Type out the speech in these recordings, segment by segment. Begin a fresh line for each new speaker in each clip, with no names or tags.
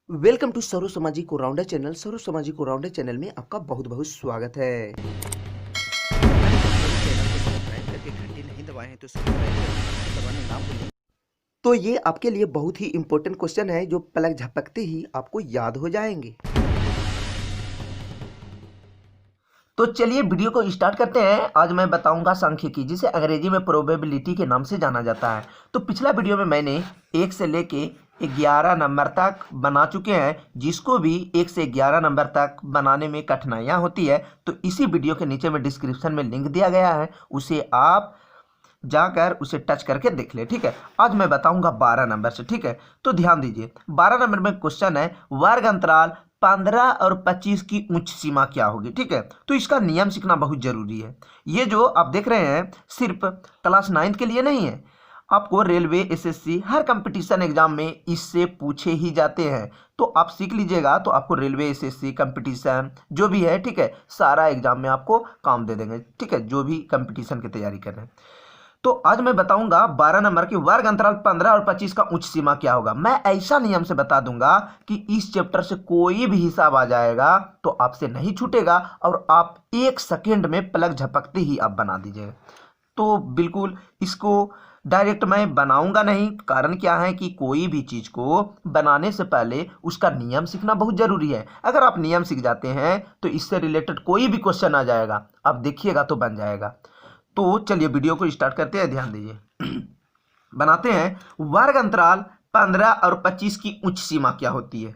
Welcome to serve सामाजिक rounder channel. सर्व सामाजिक rounder channel में आपका बहुत बहुत स्वागत है। चैनल को सब्सक्राइब करके घंटी नहीं दबाए हैं तो सब्सक्राइब दबाना ना भूलें। तो ये आपके लिए बहुत ही इंपॉर्टेंट क्वेश्चन है जो पलक झपकते ही आपको याद हो जाएंगे। तो चलिए वीडियो को स्टार्ट करते हैं। आज मैं बताऊंगा सांख्यिकी, जिसे अंग्रेजी में प्रोबेबिलिटी के नाम से जाना जाता है। तो पिछला वीडियो में मैंने 1 से लेके 11 नंबर तक बना चुके हैं। जिसको भी 1 से 11 नंबर तक बनाने में कठिनाइयाँ होती है तो इसी वीडियो के नीचे में डिस्क्रिप्शन में लिंक दिया गया है, उसे आप जाकर उसे टच करके देख ले। ठीक है, आज मैं बताऊंगा 12 नंबर से। ठीक है, तो ध्यान दीजिए। 12 नंबर में क्वेश्चन है वर्ग अंतराल 15 और 25 की उच्च सीमा क्या होगी। ठीक है, तो इसका नियम सीखना बहुत जरूरी है। ये जो आप देख रहे हैं सिर्फ क्लास 9 के लिए नहीं है, आपको रेलवे, एसएससी हर कंपटीशन एग्जाम में इससे पूछे ही जाते हैं। तो आप सीख लीजिएगा तो आपको रेलवे, एसएससी कंपटीशन जो भी है, ठीक है, सारा एग्जाम में आपको काम दे देंगे। ठीक है, जो भी कंपटीशन की तैयारी कर रहे हैं। तो आज मैं बताऊंगा 12 नंबर के वर्ग अंतराल 15 और 25 का उच्च सीमा क्या होगा। मैं ऐसा नियम से बता दूंगा कि इस चैप्टर से कोई भी हिसाब आ जाएगा तो आपसे नहीं छूटेगा और आप 1 सेकेंड में पलक झपकते ही आप बना दीजिएगा। तो बिल्कुल इसको डायरेक्ट मैं बनाऊंगा नहीं। कारण क्या है कि कोई भी चीज को बनाने से पहले उसका नियम सीखना बहुत जरूरी है। अगर आप नियम सीख जाते हैं तो इससे रिलेटेड कोई भी क्वेश्चन आ जाएगा, आप देखिएगा तो बन जाएगा। तो चलिए वीडियो को स्टार्ट करते हैं। ध्यान दीजिए। बनाते हैं वर्ग अंतराल 15 और 25 की उच्च सीमा क्या होती है,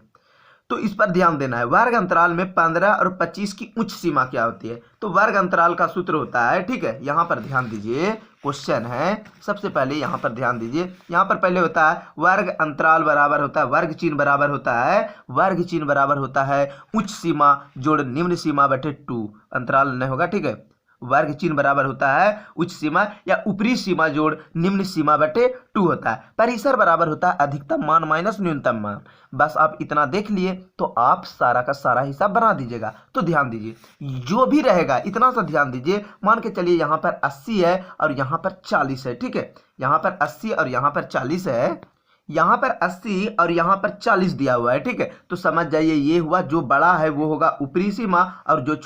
तो इस पर ध्यान देना है। वर्ग अंतराल में 15 और 25 की उच्च सीमा क्या होती है। तो वर्ग अंतराल का सूत्र होता है, ठीक है, यहां पर ध्यान दीजिए। क्वेश्चन है, सबसे पहले यहां पर ध्यान दीजिए। यहां पर पहले होता है वर्ग अंतराल बराबर होता है, वर्ग चिन्ह बराबर होता है, वर्ग चिन्ह बराबर होता है उच्च सीमा जोड़ निम्न सीमा बटे 2। अंतराल नहीं होगा, ठीक है। वर्ग चिन्ह बराबर होता है उच्च सीमा या ऊपरी सीमा जोड़ निम्न सीमा बटे 2 होता है। परिसर बराबर होता है अधिकतम मान माइनस न्यूनतम मान। बस आप इतना देख लिए तो आप सारा का सारा हिसाब बना दीजिएगा। तो ध्यान दीजिए, जो भी रहेगा इतना सा ध्यान दीजिए। मान के चलिए यहाँ पर 80 है और यहाँ पर 40 है। ठीक है, यहाँ पर 80 और यहाँ पर 40 है, यहाँ पर 80 और यहाँ पर 40 दिया हुआ है। ठीक है, तो समझ जाइए ये हुआ, जो बड़ा है वो होगा ऊपरी सीमा और जो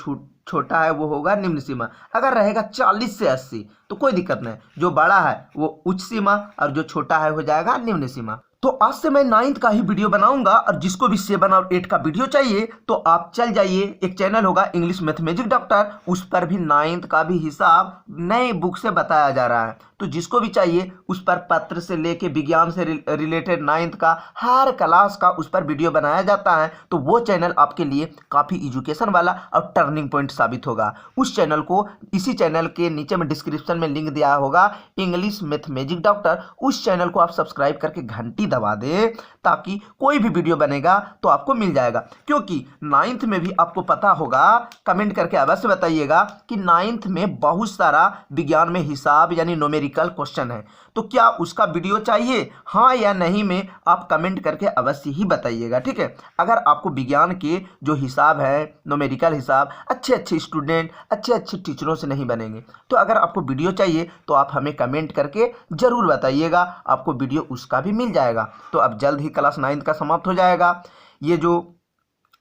छोटा है वो होगा निम्न सीमा। अगर रहेगा 40 से 80 तो कोई दिक्कत नहीं, जो बड़ा है वो उच्च सीमा और जो छोटा है हो जाएगा निम्न सीमा। तो आज से मैं 9th का ही वीडियो बनाऊंगा और जिसको भी 7 और 8 का वीडियो चाहिए तो आप चल जाइए, एक चैनल होगा इंग्लिश मैथमेटिक्स डॉक्टर, उस पर भी 9th का भी हिसाब नए बुक से बताया जा रहा है। तो जिसको भी चाहिए उस पर पत्र से लेके विज्ञान से रिलेटेड 9th का हर क्लास का उस पर वीडियो बनाया जाता है। तो वो चैनल आपके लिए काफ़ी एजुकेशन वाला और टर्निंग पॉइंट साबित होगा। उस चैनल को, इसी चैनल के नीचे में डिस्क्रिप्शन में लिंक दिया होगा इंग्लिश मैथमेटिक्स डॉक्टर, उस चैनल को आप सब्सक्राइब करके घंटी दबा दे ताकि कोई भी वीडियो बनेगा तो आपको मिल जाएगा। क्योंकि 9th में भी आपको पता होगा, कमेंट करके अवश्य बताइएगा कि 9th में बहुत सारा विज्ञान में हिसाब यानी न्यूमेरिकल क्वेश्चन है। तो क्या उसका वीडियो चाहिए, हाँ या नहीं में आप कमेंट करके अवश्य ही बताइएगा। ठीक है, अगर आपको विज्ञान के जो हिसाब है, न्यूमेरिकल हिसाब, अच्छे स्टूडेंट अच्छे टीचरों से नहीं बनेंगे। तो अगर आपको वीडियो चाहिए तो आप हमें कमेंट करके जरूर बताइएगा, आपको वीडियो उसका भी मिल जाएगा। तो अब जल्द ही क्लास 9th का समाप्त हो जाएगा। ये जो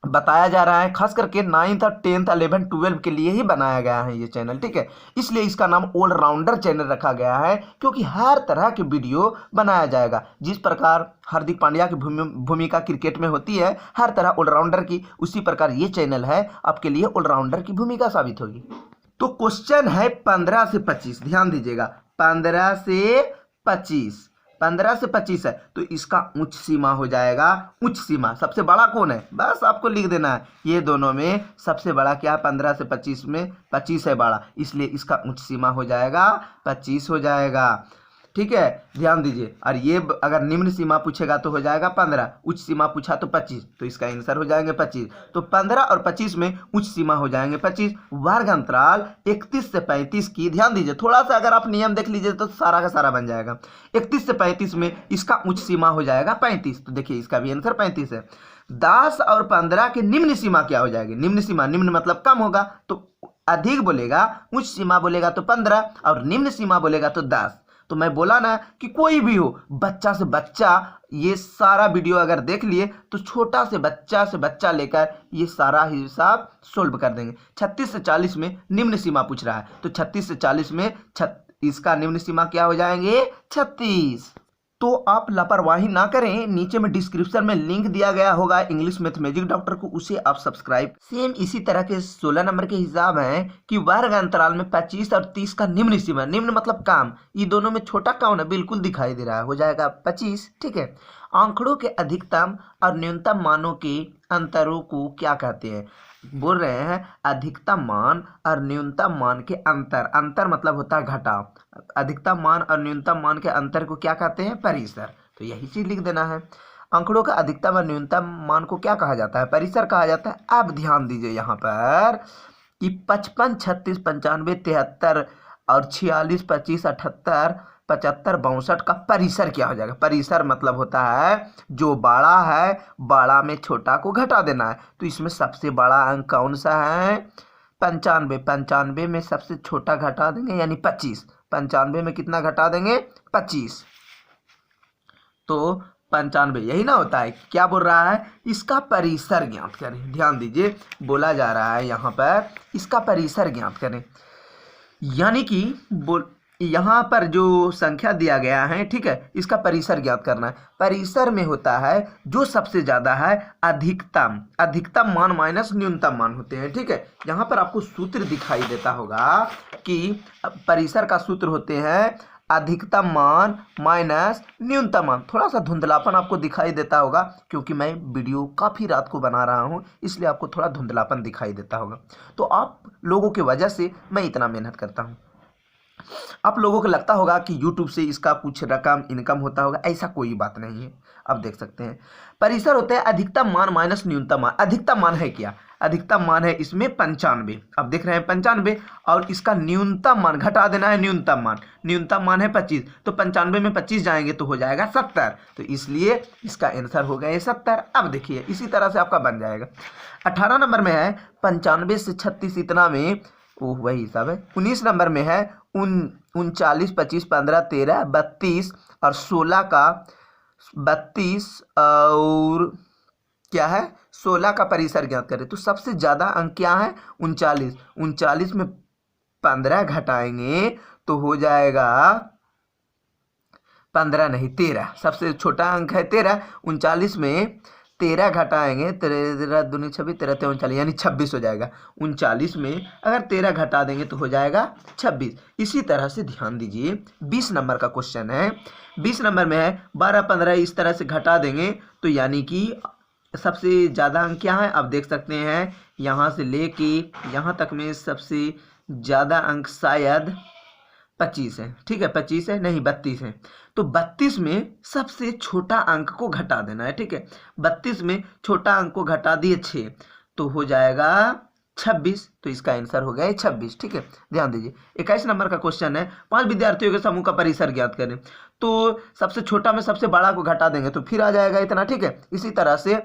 बताया जा रहा है खास करके 9th और 10th 11 12 के लिए ही बनाया गया है ये चैनल। ठीक है, इसलिए इसका नाम ऑलराउंडर चैनल रखा गया है, क्योंकि हर तरह के वीडियो बनाया जाएगा। जिस प्रकार हार्दिक पांड्या की भूमिका क्रिकेट में होती है हर तरह ऑलराउंडर की, उसी प्रकार ये चैनल है आपके लिए ऑलराउंडर की भूमिका साबित होगी। तो क्वेश्चन है 15 से 25, ध्यान दीजिएगा। 15 से 25, 15 से 25 है तो इसका उच्च सीमा हो जाएगा। उच्च सीमा सबसे बड़ा कौन है, बस आपको लिख देना है। ये दोनों में सबसे बड़ा क्या है, 15 से 25 में 25 है बड़ा, इसलिए इसका उच्च सीमा हो जाएगा 25 हो जाएगा। ठीक है, ध्यान दीजिए। और ये अगर निम्न सीमा पूछेगा तो हो जाएगा 15, उच्च सीमा पूछा तो 25, तो इसका आंसर हो जाएंगे 25। तो 15 और 25 में उच्च सीमा हो जाएंगे 25। वर्ग अंतराल 31 से 35 की, ध्यान दीजिए, थोड़ा सा अगर आप नियम देख लीजिए तो सारा का सारा बन जाएगा। 31 से 35 में इसका उच्च सीमा हो जाएगा 35, तो देखिए इसका भी आंसर 35 है। 10 और 15 की निम्न सीमा क्या हो जाएगी, निम्न सीमा, निम्न मतलब कम होगा, तो अधिक बोलेगा, उच्च सीमा बोलेगा तो 15 और निम्न सीमा बोलेगा तो 10। तो मैं बोला ना कि कोई भी हो, बच्चा से बच्चा ये सारा वीडियो अगर देख लिए तो छोटा से बच्चा लेकर ये सारा हिसाब सोल्व कर देंगे। 36 से 40 में निम्न सीमा पूछ रहा है, तो 36 से 40 में इसका निम्न सीमा क्या हो जाएंगे? 36। तो आप लापरवाही ना करें, नीचे में डिस्क्रिप्शन में लिंक दिया गया होगा इंग्लिश मैथ मैजिक डॉक्टर को, उसे आप सब्सक्राइब। सेम इसी तरह के 16 नंबर के हिसाब हैं कि वर्ग अंतराल में 25 और 30 का निम्न सीमा, निम्न मतलब काम, ये दोनों में छोटा कौन है? बिल्कुल दिखाई दे रहा है, हो जाएगा 25। ठीक है। आंकड़ों के अधिकतम और न्यूनतम मानों के अंतरों को क्या कहते हैं? बोल रहे हैं अधिकतम मान और न्यूनतम मान के अंतर, अंतर मतलब होता है घटाव, अधिकतम मान और न्यूनतम मान के अंतर को क्या कहते हैं? परिसर। तो यही चीज लिख देना है। आंकड़ों का अधिकतम और न्यूनतम मान को क्या कहा जाता है? परिसर कहा जाता है। अब ध्यान दीजिए यहाँ पर कि 55, 36, 95, 73 और 46, 25, 78, 75, 62 का परिसर क्या हो जाएगा? परिसर मतलब होता है जो बड़ा है, बड़ा में छोटा को घटा देना है। तो इसमें सबसे बड़ा अंक कौन सा है? 95। 95 में सबसे छोटा घटा देंगे यानी 25। 95 में कितना घटा देंगे? 25। तो 95 यही ना होता है। क्या बोल रहा है? इसका परिसर ज्ञात करें। ध्यान दीजिए, बोला जा रहा है यहाँ पर इसका परिसर ज्ञात करें, यानी कि यहाँ पर जो संख्या दिया गया है, ठीक है, इसका परिसर ज्ञात करना है। परिसर में होता है जो सबसे ज्यादा है अधिकतम, अधिकतम मान माइनस न्यूनतम मान होते हैं। ठीक है। यहाँ पर आपको सूत्र दिखाई देता होगा कि परिसर का सूत्र होते हैं अधिकतम मान माइनस न्यूनतम मान। थोड़ा सा धुंधलापन आपको दिखाई देता होगा क्योंकि मैं वीडियो काफ़ी रात को बना रहा हूँ, इसलिए आपको थोड़ा धुंधलापन दिखाई देता होगा। तो आप लोगों की वजह से मैं इतना मेहनत करता हूँ। आप लोगों को लगता होगा कि YouTube से इसका कुछ रकम इनकम होता होगा, ऐसा कोई बात नहीं है। अब देख सकते हैं परिसर होता है अधिकतम मान माइनस न्यूनतम मान। अधिकतम मान है क्या? अधिकतम मान है इसमें 95। अब देख रहे हैं 95, और इसका न्यूनतम मान घटा देना है। न्यूनतम मान है 25, तो 95 में 25 जाएंगे तो हो जाएगा 70। तो इसलिए इसका आंसर हो गया 70। अब देखिए इसी तरह से आपका बन जाएगा। 18 नंबर में है 95 से 36, इतना में वही हिसाब है। 19 नंबर में है 39, 25, 15, 13, 32 और 16 का 32 और क्या है 16 का परिसर ज्ञात करें। तो सबसे ज्यादा अंक क्या है? 39। 39 में 15 घटाएंगे तो हो जाएगा 15 नहीं 13। सबसे छोटा अंक है 13। 39 में 13 घटाएंगे, 13 दूनी 26, 13 ते 39 यानी 26 हो जाएगा। 39 में अगर 13 घटा देंगे तो हो जाएगा 26। इसी तरह से ध्यान दीजिए 20 नंबर का क्वेश्चन है। 20 नंबर में है 12, 15 इस तरह से घटा देंगे तो यानी कि सबसे ज़्यादा अंक क्या है? आप देख सकते हैं यहाँ से लेके यहाँ तक में सबसे ज़्यादा अंक शायद 25 है। ठीक है, 25 है नहीं 32 है। तो 32 में सबसे छोटा अंक को घटा देना है। ठीक है, 32 में छोटा अंक को घटा दिए 6 तो हो जाएगा 26। तो इसका आंसर हो गया 26। ठीक है, ध्यान दीजिए 21 नंबर का क्वेश्चन है 5 विद्यार्थियों के समूह का परिसर ज्ञात करें। तो सबसे छोटा में सबसे बड़ा को घटा देंगे तो फिर आ जाएगा इतना। ठीक है, इसी तरह से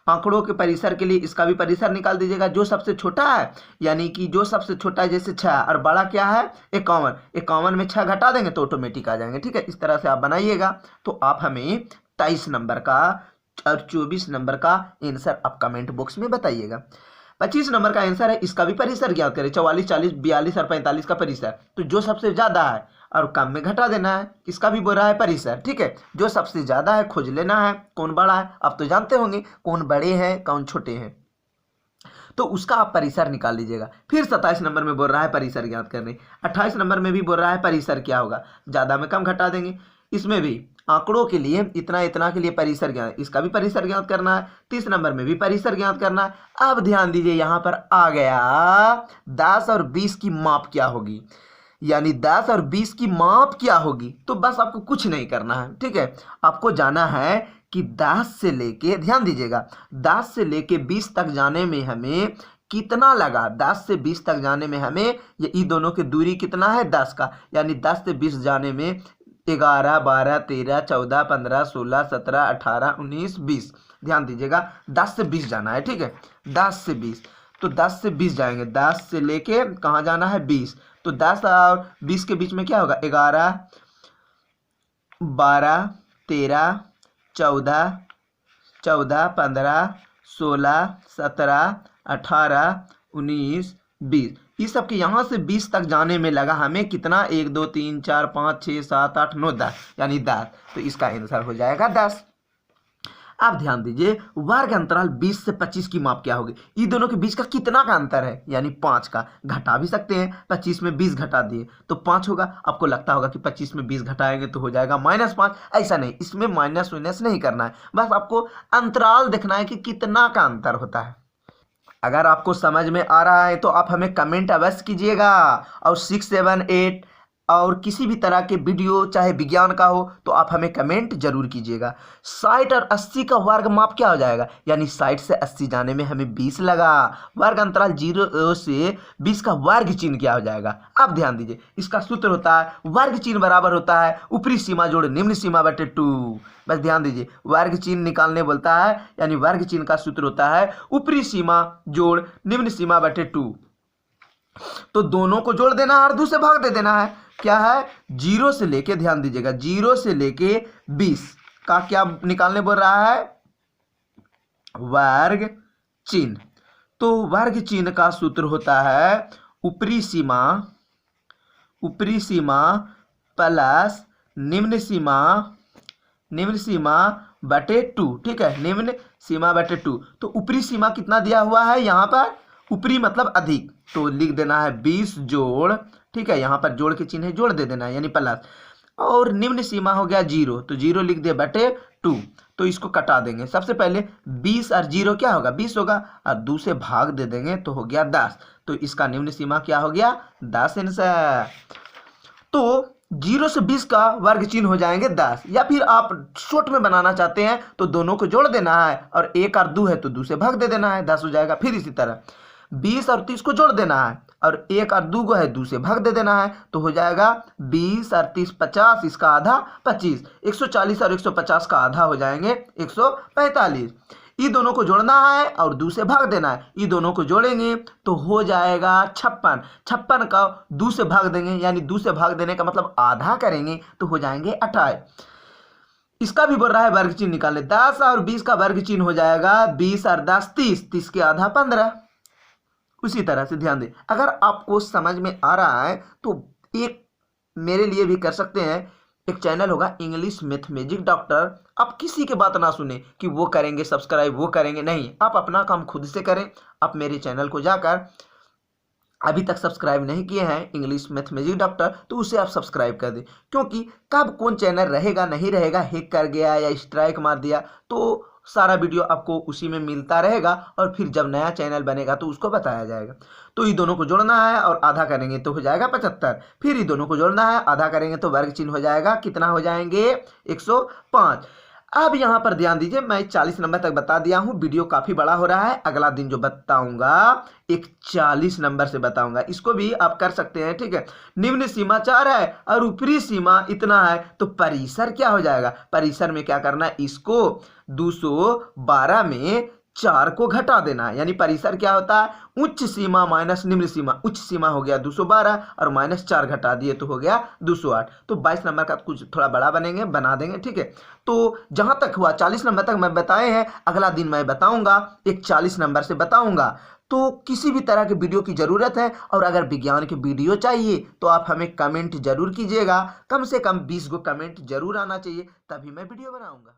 आंकड़ों के परिसर के लिए इसका भी परिसर निकाल दीजिएगा। जो सबसे छोटा है यानी कि जो सबसे छोटा है जैसे 6 और बड़ा क्या है 51, 51 में 6 घटा देंगे तो ऑटोमेटिक आ जाएंगे। ठीक है, इस तरह से आप बनाइएगा। तो आप हमें 23 नंबर का और 24 नंबर का आंसर आप कमेंट बॉक्स में बताइएगा। 25 नंबर का आंसर है इसका भी परिसर ज्ञात करें। 44, 40, 42 और 45 का परिसर। तो जो सबसे ज्यादा है और कम में घटा देना है, इसका भी बोल रहा है परिसर। ठीक है, जो सबसे ज्यादा है खोज लेना है कौन बड़ा है। आप तो जानते होंगे कौन बड़े हैं कौन छोटे हैं, तो उसका आप परिसर निकाल लीजिएगा। फिर 27 नंबर में बोल रहा है परिसर ज्ञात करने। 28 नंबर में भी बोल रहा है परिसर क्या होगा, ज्यादा में कम घटा देंगे। इसमें भी आंकड़ों के लिए इतना इतना के लिए परिसर ज्ञात, इसका भी परिसर ज्ञात करना है। 30 नंबर में भी परिसर ज्ञात करना है। अब ध्यान दीजिए यहाँ पर आ गया 10 और 20 की माप क्या होगी, यानी 10 और 20 की माप क्या होगी। तो बस आपको कुछ नहीं करना है। ठीक है, आपको जाना है कि 10 से लेके, ध्यान दीजिएगा 10 से लेके 20 तक जाने में हमें कितना लगा। 10 से 20 तक जाने में हमें ये दोनों की दूरी कितना है 10 का, यानी 10 से 20 जाने में 11, 12, 13, 14, 15, 16, 17, 18, 19, 20। ध्यान दीजिएगा 10 से 20 जाना है। ठीक है, 10 से 20, तो 10 से 20 जाएंगे। 10 से लेके कहाँ जाना है 20, तो 10 और 20 के बीच में क्या होगा 11, 12, 13, 14, 15, 16, 17, 18, 19, 20। इस सब के यहाँ से 20 तक जाने में लगा हमें कितना, 1 2 3 4 5 6 7 8 9 10, यानी 10। तो इसका आंसर हो जाएगा 10। अब ध्यान दीजिए, वर्ग अंतराल 20 से 25 की माप क्या होगी। इन दोनों के बीच का कितना का अंतर है, यानी 5 का। घटा भी सकते हैं, 25 में 20 घटा दिए तो 5 होगा। आपको लगता होगा कि 25 में 20 घटाएंगे तो हो जाएगा -5। ऐसा नहीं, इसमें माइनस वाइनस नहीं करना है, बस आपको अंतराल देखना है कि कितना का अंतर होता है। अगर आपको समझ में आ रहा है तो आप हमें कमेंट अवश्य कीजिएगा। और 6, 7, 8 और किसी भी तरह के वीडियो, चाहे विज्ञान का हो, तो आप हमें कमेंट जरूर कीजिएगा। 60 और 80 का वर्ग माप क्या हो जाएगा, यानी 60 से 80 जाने में हमें 20 लगा। वर्ग अंतराल 0 से 20 का वर्ग चिन्ह क्या हो जाएगा। अब ध्यान दीजिए, इसका सूत्र होता है वर्ग चिन्ह बराबर होता है ऊपरी सीमा जोड़ निम्न सीमा बटे 2। बस ध्यान दीजिए, वर्ग चिन्ह निकालने बोलता है, यानी वर्ग चिन्ह का सूत्र होता है ऊपरी सीमा जोड़ निम्न सीमा बटे 2। तो दोनों को जोड़ देना है और 2 से भाग दे देना है। क्या है, 0 से लेके, ध्यान दीजिएगा, 0 से लेके 20 का क्या निकालने बोल रहा है, वर्ग चिन्ह। तो वर्ग चिन्ह का सूत्र होता है ऊपरी सीमा प्लस निम्न सीमा बटे 2। ठीक है, निम्न सीमा बटे 2। तो ऊपरी सीमा कितना दिया हुआ है यहाँ पर, ऊपरी मतलब अधिक, तो लिख देना है 20 जोड़, ठीक है, यहाँ पर जोड़ के चिन्ह है, जोड़ दे देना है यानी प्लस। और निम्न सीमा हो गया 0, तो 0 लिख दे बटे 2। तो इसको कटा देंगे। सबसे पहले 20 और 0 क्या होगा, 20 होगा, और 2 से भाग दे देंगे तो हो गया 10। तो इसका निम्न सीमा क्या हो गया, 10 आंसर। तो 0 से 20 का वर्ग चिन्ह हो जाएंगे 10। या फिर आप शॉर्ट में बनाना चाहते हैं तो दोनों को जोड़ देना है, और 1 और 2 है तो 2 से भाग दे देना है, 10 हो जाएगा। फिर इसी तरह 20 और 30 को जोड़ देना है, और 1 और 2 को है 2 से भाग दे देना है, तो हो जाएगा 20 और 30 50, इसका आधा 25। 140 और 150 का आधा हो जाएंगे 145। ये दोनों को जोड़ना है और 2 से भाग देना है। ये दोनों को जोड़ेंगे तो हो जाएगा 56। 56 का 2 से भाग देंगे, यानी 2 से भाग देने का मतलब आधा करेंगे तो हो जाएंगे 28। इसका भी बोल रहा है वर्ग चिन्ह निकालने। 10 और 20 का वर्ग चिन्ह हो जाएगा 20 और 10 30, 30 के आधा 15। उसी तरह से ध्यान दें, अगर आपको समझ में आ रहा है तो एक मेरे लिए भी कर सकते हैं, एक चैनल होगा इंग्लिश मैथ मैजिक डॉक्टर। आप किसी की बात ना सुने कि वो करेंगे सब्सक्राइब, वो करेंगे, नहीं, आप अपना काम खुद से करें। आप मेरे चैनल को जाकर, अभी तक सब्सक्राइब नहीं किए हैं इंग्लिश मैथ मैजिक डॉक्टर, तो उसे आप सब्सक्राइब कर दें। क्योंकि कब कौन चैनल रहेगा नहीं रहेगा, हैक कर गया या स्ट्राइक मार दिया, तो सारा वीडियो आपको उसी में मिलता रहेगा, और फिर जब नया चैनल बनेगा तो उसको बताया जाएगा। तो ये दोनों को जोड़ना है और आधा करेंगे तो हो जाएगा 75। फिर ये दोनों को जोड़ना है, आधा करेंगे तो वर्ग चिन्ह हो जाएगा, कितना हो जाएंगे 105। अब यहाँ पर ध्यान दीजिए, मैं 40 नंबर तक बता दिया हूँ, वीडियो काफ़ी बड़ा हो रहा है। अगला दिन जो बताऊंगा एक 40 नंबर से बताऊंगा, इसको भी आप कर सकते हैं। ठीक है, निम्न सीमा 4 है और ऊपरी सीमा इतना है, तो परिसर क्या हो जाएगा, परिसर में क्या करना है, इसको 212 में 4 को घटा देना है, यानी परिसर क्या होता है, उच्च सीमा माइनस निम्न सीमा। उच्च सीमा हो गया 212 और माइनस 4 घटा दिए तो हो गया 208। तो 22 नंबर का कुछ थोड़ा बड़ा बना देंगे। ठीक है, तो जहां तक हुआ 40 नंबर तक मैं बताए हैं, अगला दिन मैं बताऊंगा एक 40 नंबर से बताऊंगा। तो किसी भी तरह के वीडियो की ज़रूरत है, और अगर विज्ञान के वीडियो चाहिए तो आप हमें कमेंट जरूर कीजिएगा। कम से कम 20 गो कमेंट जरूर आना चाहिए, तभी मैं वीडियो बनाऊंगा।